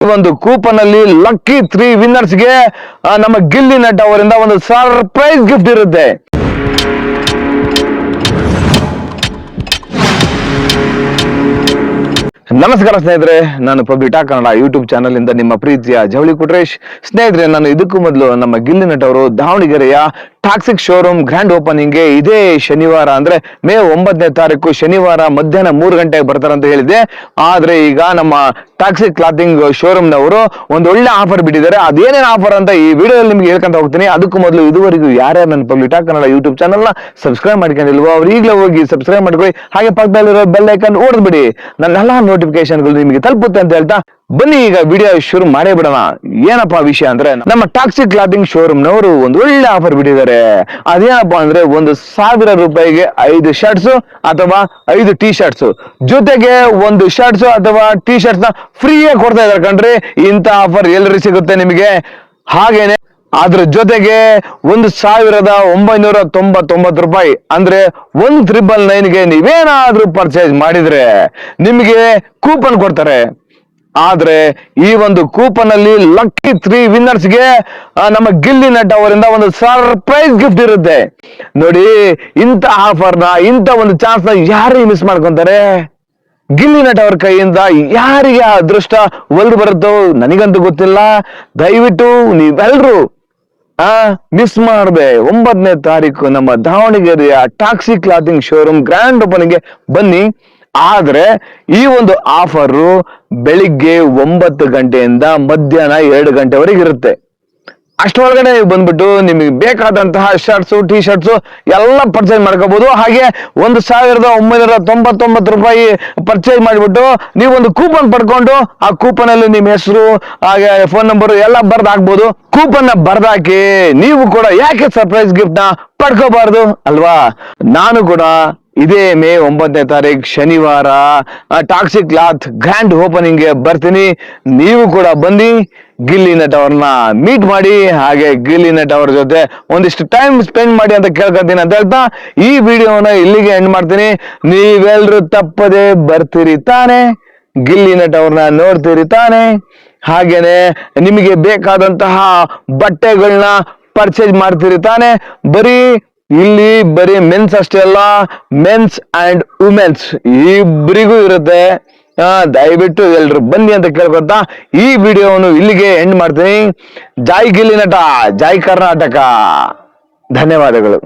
ಒಂದು ಕೂಪನ್ ಅಲ್ಲಿ ಲಕ್ಕಿ 3 ವಿನ್ನರ್ಸ್ಗೆ ನಮ್ಮ ಗಿಲ್ಲಿ ನಟ್ ಅವರಿಂದ ಒಂದು ಸರ್ಪ್ರೈಸ್ ಗಿಫ್ಟ್ ಇರುತ್ತೆ. ನಮಸ್ಕಾರ ಸ್ನೇಹಿತರೆ, ನಾನು ಪಬ್ಲಿಟಾ ಕನ್ನಡ ಯೂಟ್ಯೂಬ್ ಚಾನಲ್ ಇಂದ ನಿಮ್ಮ ಪ್ರೀತಿಯ ಜವಳಿ ಕುಟ್ರೇಶ್. ಸ್ನೇಹಿತರೆ, ನಾನು ಇದಕ್ಕೂ ಮೊದಲು ನಮ್ಮ ಗಿಲ್ಲಿ ನಟ್ ಅವರು ದಾವಣಗೆರೆಯ ಟಾಕ್ಸಿಕ್ ಶೋರೂಮ್ ಗ್ರ್ಯಾಂಡ್ ಓಪನಿಂಗ್ಗೆ ಇದೇ ಶನಿವಾರ ಅಂದ್ರೆ ಮೇ 9ನೇ ತಾರೀಕು ಶನಿವಾರ ಮಧ್ಯಾಹ್ನ 3 ಗಂಟೆಗೆ ಬರ್ತಾರಂತ ಹೇಳಿದೆ. ಆದ್ರೆ ಈಗ ನಮ್ಮ ಟಾಕ್ಸಿಕ್ ಕ್ಲಾತಿಂಗ್ ಶೋರೂಮ್ ನವರು ಒಂದು ಒಳ್ಳೆ ಆಫರ್ ಬಿಟ್ಟಿದ್ದಾರೆ. ಅದೇನೇನು ಆಫರ್ ಅಂತ ಈ ವಿಡಿಯೋದಲ್ಲಿ ನಿಮ್ಗೆ ಹೇಳ್ಕೊಂತ ಹೋಗ್ತೀನಿ. ಅದಕ್ಕೂ ಮೊದಲು ಇದುವರೆಗೂ ಯಾರ್ಯಾರು ನನ್ನ ಪಬ್ಲಿಟಾ ಕನ್ನಡ ಯೂಟ್ಯೂಬ್ ಚಾನಲ್ ನ ಸಬ್ಸ್ಕ್ರೈಬ್ ಮಾಡ್ಕೊಂಡಿಲ್ವೋ ಅವ್ರು ಈಗಲೇ ಹೋಗಿ ಸಬ್ಸ್ಕ್ರೈಬ್ ಮಾಡ್ಕೊಳ್ಳಿ. ಹಾಗೆ ಪಕ್ಕದಲ್ಲಿರೋ ಬೆಲ್ ಐಕಾನ್ ಓಡಿದ್ಬಿಡಿ, ನನ್ನೆಲ್ಲಾ ನೋಟಿಫಿಕೇಶನ್ಗಳು ನಿಮಗೆ ತಲುಪುತ್ತೆ ಅಂತ ಹೇಳ್ತಾ ಬನ್ನಿ ಈಗ ವಿಡಿಯೋ ಶುರು ಮಾಡೇ ಬಿಡೋಣ. ಏನಪ್ಪಾ ವಿಷಯ ಅಂದ್ರೆ, ನಮ್ಮ ಟಾಕ್ಸಿಕ್ ಕ್ಲಾತಿಂಗ್ ಶೋರೂಮ್ ನವರು ಒಂದು ಒಳ್ಳೆ ಆಫರ್ ಬಿಟ್ಟಿದ್ದಾರೆ. ಅದೇನಪ್ಪಾ ಅಂದ್ರೆ, 1,000 ರೂಪಾಯಿಗೆ 5 ಶರ್ಟ್ಸ್ ಅಥವಾ 5 ಟೀ ಶರ್ಟ್ಸ್ ಜೊತೆಗೆ 1 ಶರ್ಟ್ಸ್ ಅಥವಾ ಟೀ ಶರ್ಟ್ಸ್ ನ ಫ್ರೀಯಾಗಿ ಕೊಡ್ತಾ ಇದಾರೆ ಕಣ್ರಿ. ಇಂಥ ಆಫರ್ ಎಲ್ಲರಿಗೂ ಸಿಗುತ್ತೆ ನಿಮಗೆ. ಹಾಗೇನೆ ಅದ್ರ ಜೊತೆಗೆ 1,999 ರೂಪಾಯಿ ಅಂದ್ರೆ 1,999ಗೆ ನೀವೇನಾದ್ರೂ ಪರ್ಚೇಸ್ ಮಾಡಿದ್ರೆ ನಿಮಗೆ ಕೂಪನ್ ಕೊಡ್ತಾರೆ. ಆದ್ರೆ ಈ ಒಂದು ಕೂಪನ್ ಅಲ್ಲಿ ಲಕ್ಕಿ 3 ವಿನ್ನರ್ಸ್ಗೆ ನಮ್ಮ ಗಿಲ್ಲಿ ನಟ್ ಅವರಿಂದ ಒಂದು ಸರ್ಪ್ರೈಸ್ ಗಿಫ್ಟ್ ಇರುತ್ತೆ. ನೋಡಿ, ಇಂಥ ಆಫರ್ನ, ಇಂಥ ಒಂದು ಚಾನ್ಸ್ ನ ಯಾರು ಮಿಸ್ ಮಾಡ್ಕೊಂತಾರೆ? ಗಿಲ್ಲಿ ನಟ್ ಅವ್ರ ಕೈಯಿಂದ ಯಾರಿಗೆ ಅದೃಷ್ಟ ಒಲ್ದು ಬರುತ್ತೋ ನನಗಂತೂ ಗೊತ್ತಿಲ್ಲ. ದಯವಿಟ್ಟು ನೀವೆಲ್ರು ಮಿಸ್ ಮಾಡದೆ 9ನೇ ತಾರೀಕು ನಮ್ಮ ದಾವಣಗೆರೆಯ ಟಾಕ್ಸಿಕ್ ಕ್ಲಾತಿಂಗ್ ಶೋರೂಮ್ ಗ್ರ್ಯಾಂಡ್ ಓಪನಿಂಗ್ಗೆ ಬನ್ನಿ. ಆದ್ರೆ ಈ ಒಂದು ಆಫರು ಬೆಳಿಗ್ಗೆ 9 ಗಂಟೆಯಿಂದ ಮಧ್ಯಾಹ್ನ 2 ಗಂಟೆವರೆಗೆ ಇರುತ್ತೆ. ಅಷ್ಟೊಳಗಡೆ ನೀವು ಬಂದ್ಬಿಟ್ಟು ನಿಮಗೆ ಬೇಕಾದಂತಹ ಶರ್ಟ್ಸು ಟೀ ಶರ್ಟ್ಸು ಎಲ್ಲ ಪರ್ಚೇಸ್ ಮಾಡ್ಕೋಬಹುದು. ಹಾಗೆ 1,999 ರೂಪಾಯಿ ಪರ್ಚೇಸ್ ಮಾಡಿಬಿಟ್ಟು ನೀವು ಒಂದು ಕೂಪನ್ ಪಡ್ಕೊಂಡು ಆ ಕೂಪನ್ ಅಲ್ಲಿ ನಿಮ್ಮ ಹೆಸರು ಹಾಗೆ ಫೋನ್ ನಂಬರ್ ಎಲ್ಲ ಬರ್ದು ಹಾಕ್ಬೋದು. ಕೂಪನ್ ನ ಬರ್ದಾಕಿ ನೀವು ಕೂಡ ಯಾಕೆ ಸರ್ಪ್ರೈಸ್ ಗಿಫ್ಟ್ ನ ಪಡ್ಕೋಬಾರ್ದು ಅಲ್ವಾ? ನಾನು ಕೂಡ ಇದೇ ಮೇ 9ನೇ ತಾರೀಕು ಶನಿವಾರ ಟಾಕ್ಸಿಕ್ ಕ್ಲಾತ್ ಗ್ರ್ಯಾಂಡ್ ಓಪನಿಂಗ್ ಗೆ ಬರ್ತೀನಿ. ನೀವು ಕೂಡ ಬನ್ನಿ, ಗಿಲ್ಲಿ ನಟ್ ಅವ್ರನ್ನ ಮೀಟ್ ಮಾಡಿ, ಹಾಗೆ ಗಿಲ್ಲಿ ನಟ್ ಅವ್ರ ಜೊತೆ ಒಂದಿಷ್ಟು ಟೈಮ್ ಸ್ಪೆಂಡ್ ಮಾಡಿ ಅಂತ ಕೇಳ್ಕೊತೀನಿ ಅಂತ ಹೇಳ್ತಾ ಈ ವಿಡಿಯೋನ ಇಲ್ಲಿಗೆ ಎಂಡ್ ಮಾಡ್ತೀನಿ. ನೀವೆಲ್ರು ತಪ್ಪದೆ ಬರ್ತೀರಿ ತಾನೆ, ಗಿಲ್ಲಿ ನಟ್ ಅವ್ರನ್ನ ನೋಡ್ತೀರಿ ತಾನೆ, ಹಾಗೇನೆ ನಿಮಗೆ ಬೇಕಾದಂತಹ ಬಟ್ಟೆಗಳನ್ನ ಪರ್ಚೇಸ್ ಮಾಡ್ತೀರಿ ತಾನೆ. ಇಲ್ಲಿ ಬರೀ ಮೆನ್ಸ್ ಅಷ್ಟೇ ಅಲ್ಲ, ಮೆನ್ಸ್ ಅಂಡ್ ವುಮೆನ್ಸ್ ಇಬ್ಬರಿಗೂ ಇರುತ್ತೆ. ದಯವಿಟ್ಟು ಎಲ್ರು ಬನ್ನಿ ಅಂತ ಕೇಳ್ಕೊತಾ ಈ ವಿಡಿಯೋವನ್ನು ಇಲ್ಲಿಗೆ ಎಂಡ್ ಮಾಡ್ತೀನಿ. ಜೈ ಗಿಲ್ಲಿ ನಟ, ಜೈ ಕರ್ನಾಟಕ. ಧನ್ಯವಾದಗಳು.